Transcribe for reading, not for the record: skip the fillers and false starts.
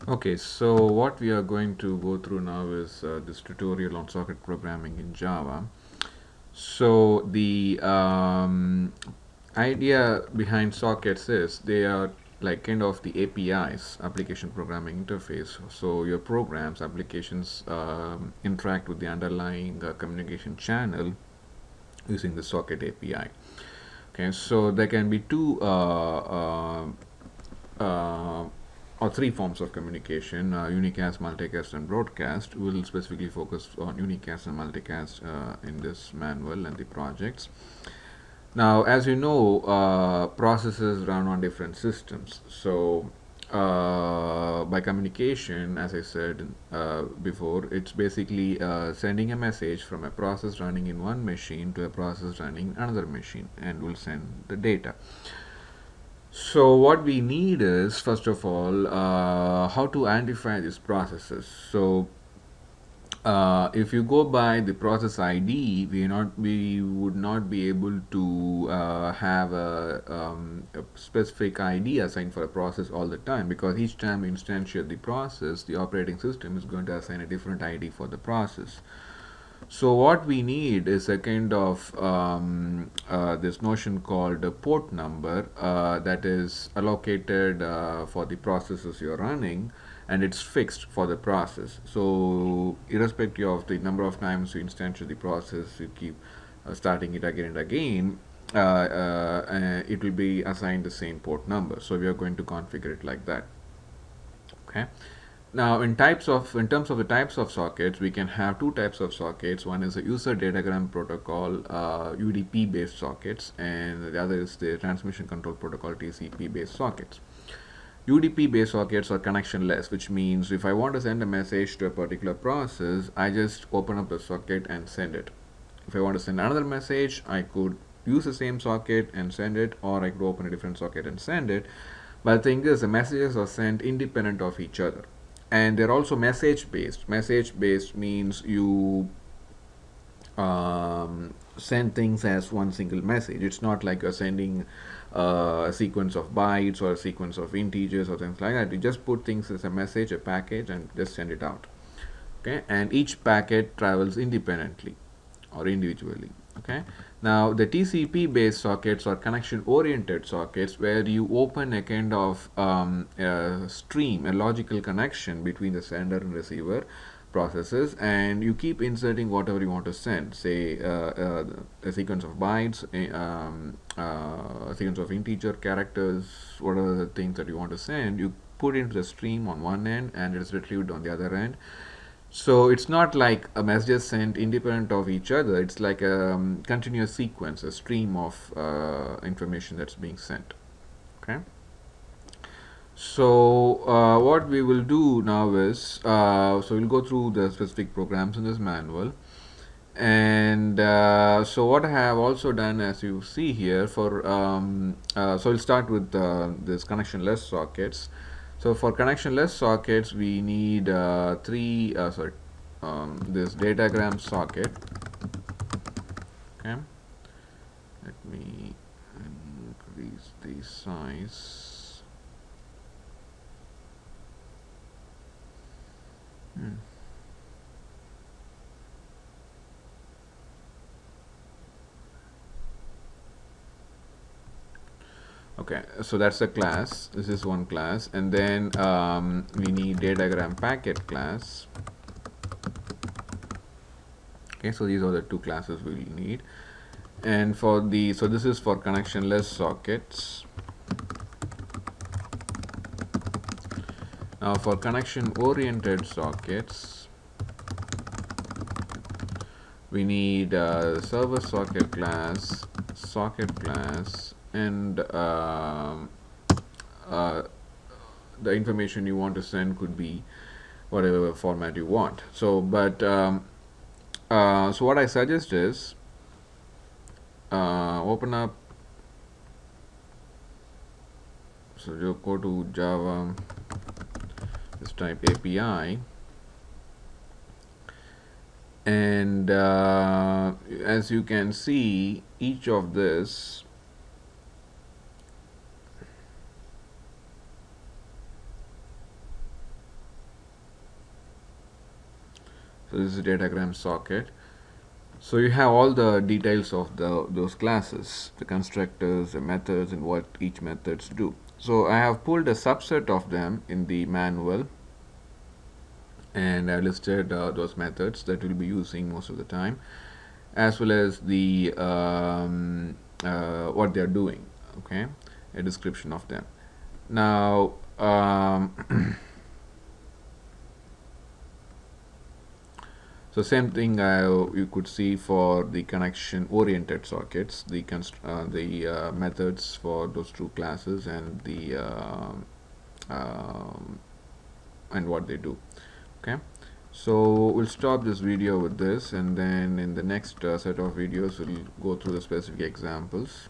Okay, so what we are going to go through now is this tutorial on socket programming in Java. So the idea behind sockets is they are like kind of the APIs, application programming interface. So your programs, applications interact with the underlying communication channel using the socket API. Okay, so there can be two uh, or three forms of communication: unicast, multicast, and broadcast. We'll specifically focus on unicast and multicast in this manual and the projects. Now, as you know, processes run on different systems. So, by communication, as I said before, it's basically sending a message from a process running in one machine to a process running in another machine, and will send the data. So what we need is, first of all, how to identify these processes. So if you go by the process ID, we would not be able to have a specific ID assigned for a process all the time, because each time we instantiate the process, the operating system is going to assign a different ID for the process. So what we need is a kind of this notion called a port number that is allocated for the processes you're running, and it's fixed for the process. So irrespective of the number of times you instantiate the process, you keep starting it again and again, it will be assigned the same port number. So we are going to configure it like that. Okay. Now, in terms of the types of sockets, we can have two types of sockets. One is a user datagram protocol, UDP based sockets, and the other is the transmission control protocol, TCP based sockets. UDP based sockets are connectionless, which means if I want to send a message to a particular process, I just open up the socket and send it. If I want to send another message, I could use the same socket and send it, or I could open a different socket and send it. But the thing is, the messages are sent independent of each other, and they're also message based. Message based means you send things as one single message. It's not like you're sending a sequence of bytes or a sequence of integers or things like that. You just put things as a message, a package, and just send it out. Okay, and each packet travels independently or individually. Okay, now the TCP based sockets or connection oriented sockets, where you open a kind of a stream, a logical connection between the sender and receiver processes, and you keep inserting whatever you want to send, say a sequence of bytes, a sequence of integer characters, whatever the things that you want to send, you put into the stream on one end and it's retrieved on the other end. So it's not like a message sent independent of each other. It's like a continuous sequence, a stream of information that's being sent. Okay. So what we will do now is, so we'll go through the specific programs in this manual. And so what I have also done, as you see here, for so we'll start with this connectionless sockets. So for connectionless sockets, we need this datagram socket. Okay, let me increase the size. Hmm. Okay, so that's a class. This is one class, and then we need datagram packet class. Okay, so these are the two classes we'll need. And for the, so this is for connectionless sockets. Now for connection oriented sockets, we need server socket class, and the information you want to send could be whatever format you want. So so what I suggest is open up, so you go to Java, just type API, and as you can see, each of this So this is datagram socket. So you have all the details of those classes, the constructors, the methods, and what each methods do. So I have pulled a subset of them in the manual, and I listed those methods that we'll be using most of the time, as well as the what they're doing. Okay, a description of them. Now so same thing you could see for the connection oriented sockets, the methods for those two classes, and the and what they do. Okay, so we'll stop this video with this, and then in the next set of videos we'll go through the specific examples.